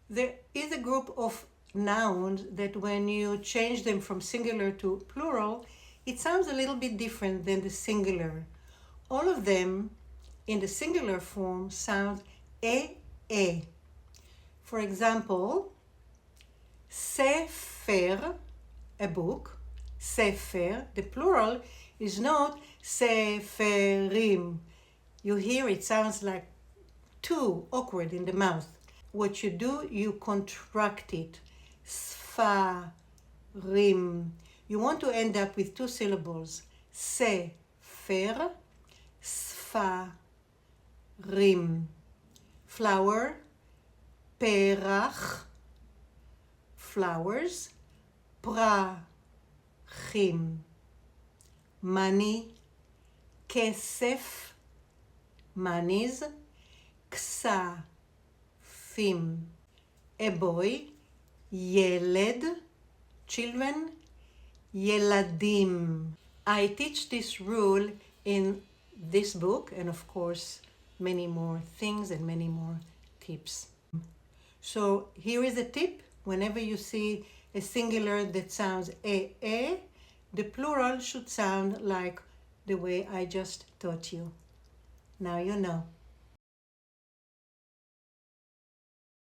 There is a group of nouns that when you change them from singular to plural, it sounds a little bit different than the singular. All of them in the singular form sound e. For example, sefer, a book, sefer, the plural is not seferim. You hear it sounds like too awkward in the mouth. What you do, you contract it. Sfarim. You want to end up with two syllables. Sefer, sfarim. Flower, perach, flowers, prachim. Money, kesef, monies, ksafim. A boy, ילד, children, ילדים. I teach this rule in this book and of course many more things and many more tips. So here is a tip. Whenever you see a singular that sounds e, the plural should sound like the way I just taught you. Now you know.